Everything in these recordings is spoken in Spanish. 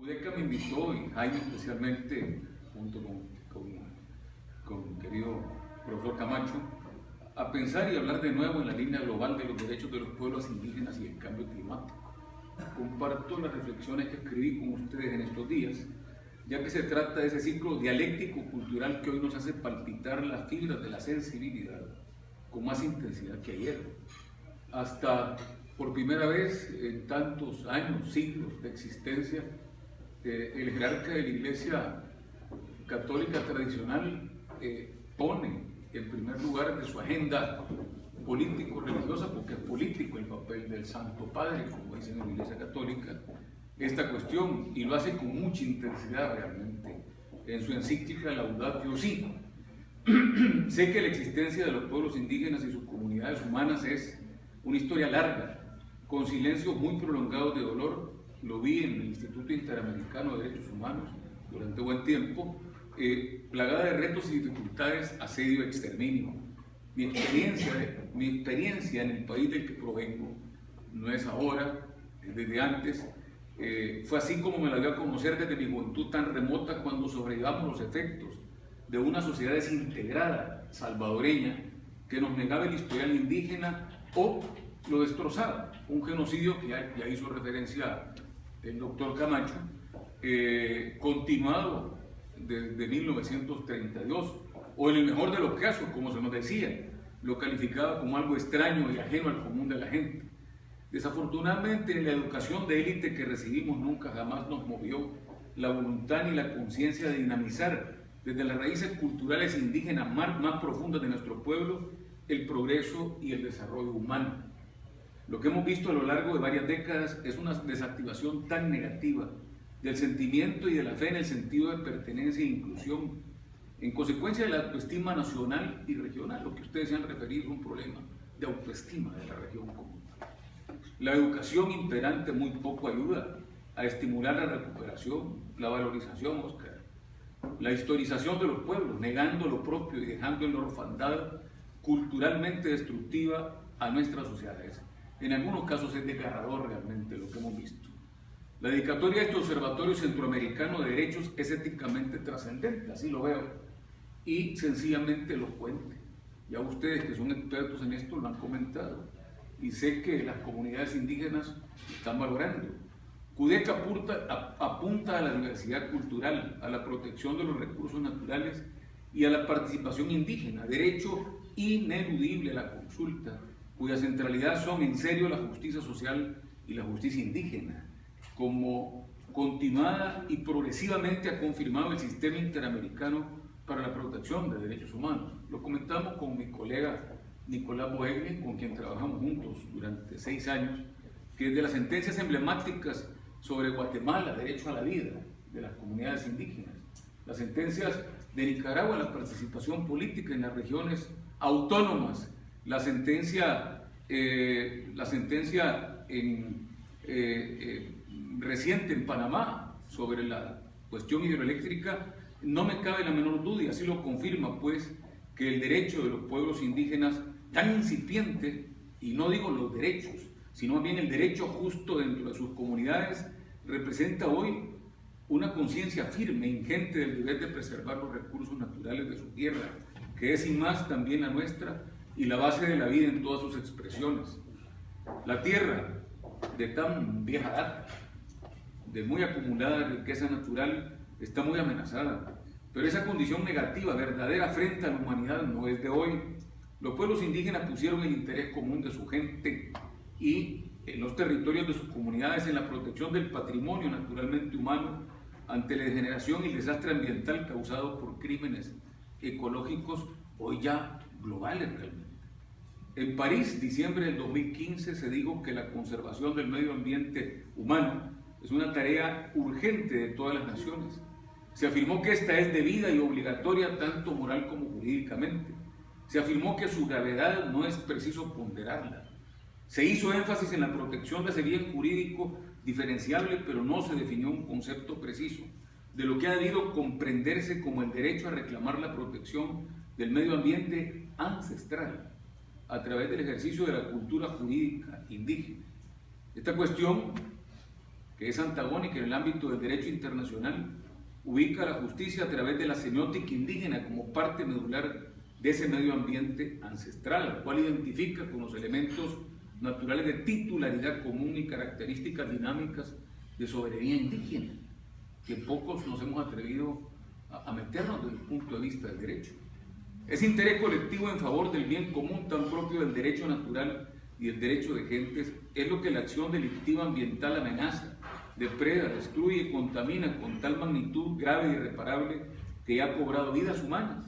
UDECA me invitó, y Jaime especialmente, junto con mi querido profesor Camacho, a pensar y hablar de nuevo en la línea global de los derechos de los pueblos indígenas y el cambio climático. Comparto las reflexiones que escribí con ustedes en estos días, ya que se trata de ese ciclo dialéctico-cultural que hoy nos hace palpitar las fibras de la sensibilidad con más intensidad que ayer. Hasta por primera vez en tantos años, siglos de existencia, el jerarca de la Iglesia Católica tradicional pone en primer lugar de su agenda político-religiosa, porque es político el papel del Santo Padre, como dicen en la Iglesia Católica, esta cuestión, y lo hace con mucha intensidad realmente en su encíclica Laudatio Si. Sé que la existencia de los pueblos indígenas y sus comunidades humanas es una historia larga, con silencios muy prolongados de dolor. Lo vi en el Instituto Interamericano de Derechos Humanos durante buen tiempo, plagada de retos y dificultades, asedio, exterminio. Mi experiencia en el país del que provengo no es ahora, es desde antes. Fue así como me la dio a conocer desde mi juventud tan remota, cuando sobrellevamos los efectos de una sociedad desintegrada salvadoreña que nos negaba el historial indígena o lo destrozaba. Un genocidio que ya hizo referencia el doctor Camacho, continuado desde 1932, o en el mejor de los casos, como se nos decía, lo calificaba como algo extraño y ajeno al común de la gente. Desafortunadamente, la educación de élite que recibimos nunca jamás nos movió la voluntad ni la conciencia de dinamizar desde las raíces culturales indígenas más profundas de nuestro pueblo el progreso y el desarrollo humano. Lo que hemos visto a lo largo de varias décadas es una desactivación tan negativa del sentimiento y de la fe en el sentido de pertenencia e inclusión, en consecuencia de la autoestima nacional y regional. Lo que ustedes se han referido es un problema de autoestima de la región común. La educación imperante muy poco ayuda a estimular la recuperación, la valorización, Oscar, la historización de los pueblos, negando lo propio y dejando en la orfandad culturalmente destructiva a nuestras sociedades. En algunos casos es desgarrador realmente lo que hemos visto. La dedicatoria de este Observatorio Centroamericano de Derechos es éticamente trascendente, así lo veo, y sencillamente elocuente. Ya ustedes que son expertos en esto lo han comentado, y sé que las comunidades indígenas están valorando. UDECA apunta a la diversidad cultural, a la protección de los recursos naturales y a la participación indígena, derecho ineludible a la consulta, cuya centralidad son en serio la justicia social y la justicia indígena, como continuada y progresivamente ha confirmado el Sistema Interamericano para la Protección de Derechos Humanos. Lo comentamos con mi colega Nicolás Boegle, con quien trabajamos juntos durante 6 años, que de las sentencias emblemáticas sobre Guatemala, derecho a la vida de las comunidades indígenas, las sentencias de Nicaragua, la participación política en las regiones autónomas, la sentencia reciente en Panamá sobre la cuestión hidroeléctrica, no me cabe la menor duda, y así lo confirma, pues, que el derecho de los pueblos indígenas, tan incipiente, y no digo los derechos, sino más bien el derecho justo dentro de sus comunidades, representa hoy una conciencia firme e ingente del deber de preservar los recursos naturales de su tierra, que es sin más también la nuestra y la base de la vida en todas sus expresiones. La tierra, de tan vieja data, de muy acumulada riqueza natural, está muy amenazada, pero esa condición negativa, verdadera frente a la humanidad, no es de hoy. Los pueblos indígenas pusieron el interés común de su gente y en los territorios de sus comunidades en la protección del patrimonio naturalmente humano ante la degeneración y el desastre ambiental causado por crímenes ecológicos hoy ya globales realmente. En París, diciembre del 2015, se dijo que la conservación del medio ambiente humano es una tarea urgente de todas las naciones. Se afirmó que esta es debida y obligatoria tanto moral como jurídicamente. Se afirmó que su gravedad no es preciso ponderarla. Se hizo énfasis en la protección de ese bien jurídico diferenciable, pero no se definió un concepto preciso de lo que ha debido comprenderse como el derecho a reclamar la protección del medio ambiente ancestral a través del ejercicio de la cultura jurídica indígena. Esta cuestión que es antagónica en el ámbito del derecho internacional, ubica la justicia a través de la semiótica indígena como parte medular de ese medio ambiente ancestral, al cual identifica con los elementos naturales de titularidad común y características dinámicas de soberanía indígena, que pocos nos hemos atrevido a meternos desde el punto de vista del derecho. Ese interés colectivo en favor del bien común tan propio del derecho natural y del derecho de gentes es lo que la acción delictiva ambiental amenaza, depreda, destruye y contamina con tal magnitud grave e irreparable que ya ha cobrado vidas humanas,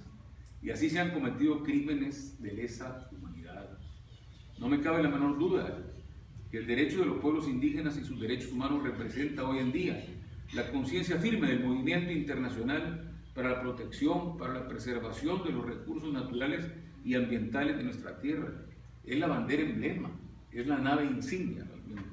y así se han cometido crímenes de lesa humanidad. No me cabe la menor duda que el derecho de los pueblos indígenas y sus derechos humanos representa hoy en día la conciencia firme del movimiento internacional para la protección, para la preservación de los recursos naturales y ambientales de nuestra tierra. Es la bandera emblema, es la nave insignia realmente.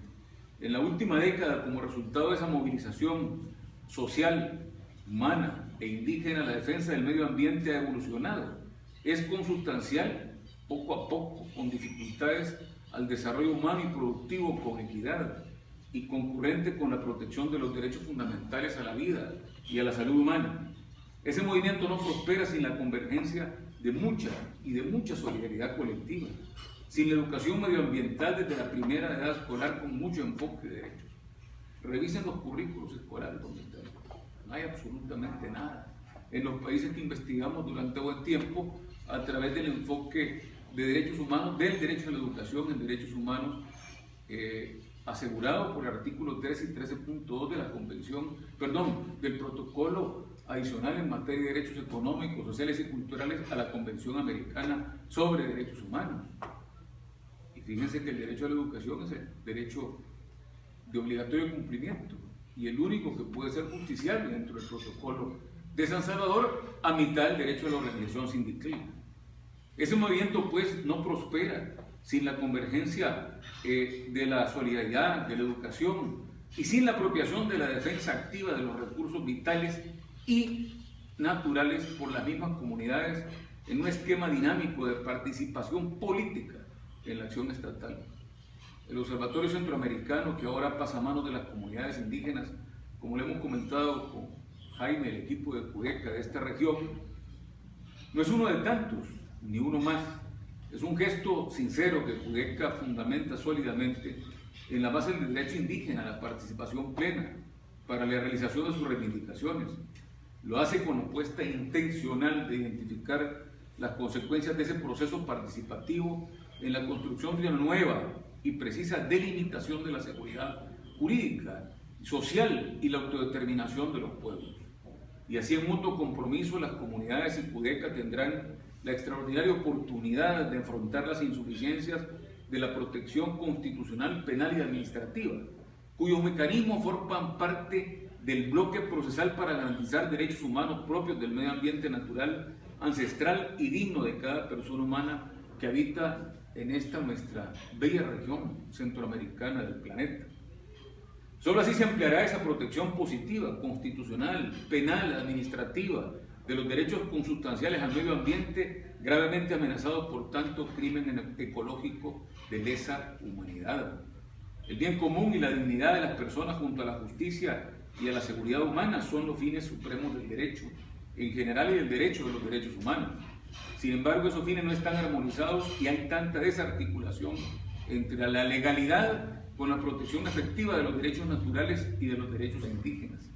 En la última década, como resultado de esa movilización social, humana e indígena, la defensa del medio ambiente ha evolucionado. Es consustancial, poco a poco, con dificultades, al desarrollo humano y productivo con equidad y concurrente con la protección de los derechos fundamentales a la vida y a la salud humana. Ese movimiento no prospera sin la convergencia de mucha solidaridad colectiva, sin la educación medioambiental desde la primera edad escolar con mucho enfoque de derechos. Revisen los currículos escolares donde están. No hay absolutamente nada. En los países que investigamos durante buen tiempo, a través del enfoque de derechos humanos, del derecho a la educación en derechos humanos, asegurado por el artículo 13 y 13.2 de la Convención, del protocolo adicional en materia de derechos económicos, sociales y culturales a la Convención Americana sobre Derechos Humanos. Y fíjense que el derecho a la educación es el derecho de obligatorio cumplimiento y el único que puede ser justiciable dentro del protocolo de San Salvador, a mitad del derecho a la organización sindical. Ese movimiento pues no prospera sin la convergencia de la solidaridad, de la educación y sin la apropiación de la defensa activa de los recursos vitales y naturales por las mismas comunidades en un esquema dinámico de participación política en la acción estatal. El Observatorio Centroamericano, que ahora pasa a manos de las comunidades indígenas, como le hemos comentado con Jaime, el equipo de CUDECA de esta región, no es uno de tantos, ni uno más. Es un gesto sincero que CUDECA fundamenta sólidamente en la base del derecho indígena a la participación plena para la realización de sus reivindicaciones. Lo hace con la apuesta intencional de identificar las consecuencias de ese proceso participativo en la construcción de una nueva y precisa delimitación de la seguridad jurídica, social y la autodeterminación de los pueblos. Y así en mutuo compromiso las comunidades y CUDECA tendrán la extraordinaria oportunidad de afrontar las insuficiencias de la protección constitucional, penal y administrativa, cuyos mecanismos forman parte del bloque procesal para garantizar derechos humanos propios del medio ambiente natural, ancestral y digno de cada persona humana que habita en esta nuestra bella región centroamericana del planeta. Solo así se ampliará esa protección positiva, constitucional, penal, administrativa, de los derechos consustanciales al medio ambiente gravemente amenazados por tanto crimen ecológico de lesa humanidad. El bien común y la dignidad de las personas junto a la justicia y a la seguridad humana son los fines supremos del derecho en general y del derecho de los derechos humanos. Sin embargo, esos fines no están armonizados y hay tanta desarticulación entre la legalidad con la protección efectiva de los derechos naturales y de los derechos indígenas.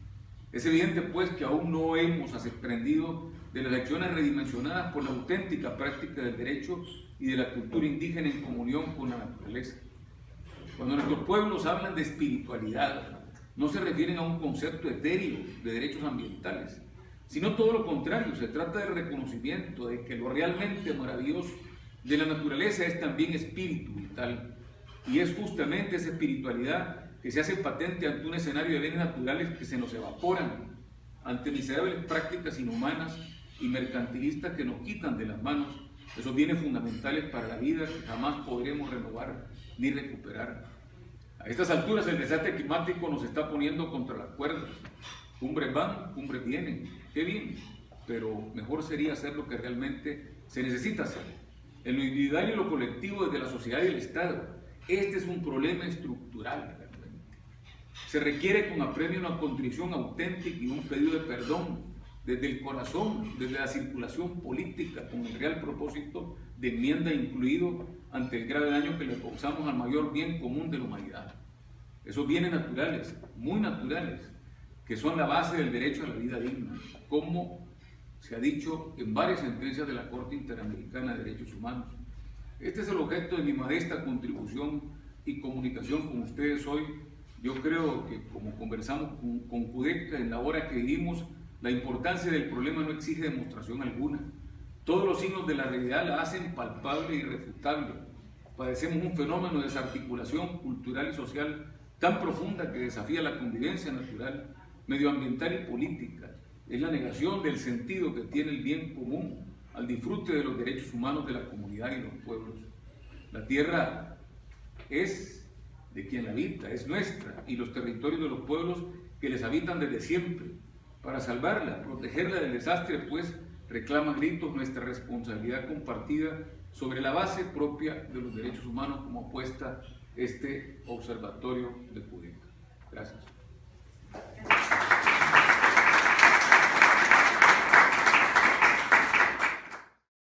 Es evidente, pues, que aún no hemos aprendido de las lecciones redimensionadas por la auténtica práctica del derecho y de la cultura indígena en comunión con la naturaleza. Cuando nuestros pueblos hablan de espiritualidad, no se refieren a un concepto etéreo de derechos ambientales, sino todo lo contrario, se trata del reconocimiento de que lo realmente maravilloso de la naturaleza es también espíritu vital, y es justamente esa espiritualidad que se hace patente ante un escenario de bienes naturales que se nos evaporan ante miserables prácticas inhumanas y mercantilistas que nos quitan de las manos esos bienes fundamentales para la vida que jamás podremos renovar ni recuperar. A estas alturas el desastre climático nos está poniendo contra las cuerdas. Cumbres van, cumbres vienen, qué bien, pero mejor sería hacer lo que realmente se necesita hacer, en lo individual y lo colectivo desde la sociedad y el Estado. Este es un problema estructural realmente. Se requiere con apremio una contrición auténtica y un pedido de perdón desde el corazón, desde la circulación política, con el real propósito de enmienda incluido ante el grave daño que le causamos al mayor bien común de la humanidad. Esos bienes naturales, muy naturales, que son la base del derecho a la vida digna, como se ha dicho en varias sentencias de la Corte Interamericana de Derechos Humanos. Este es el objeto de mi modesta contribución y comunicación con ustedes hoy. Yo creo que, como conversamos con Judeca en la hora que vivimos, la importancia del problema no exige demostración alguna. Todos los signos de la realidad la hacen palpable e irrefutable. Padecemos un fenómeno de desarticulación cultural y social tan profunda que desafía la convivencia natural, medioambiental y política. Es la negación del sentido que tiene el bien común al disfrute de los derechos humanos de la comunidad y los pueblos. La tierra es de quien la habita, es nuestra, y los territorios de los pueblos que les habitan desde siempre. Para salvarla, protegerla del desastre, pues, reclama a gritos nuestra responsabilidad compartida sobre la base propia de los derechos humanos, como apuesta este observatorio de Judeca.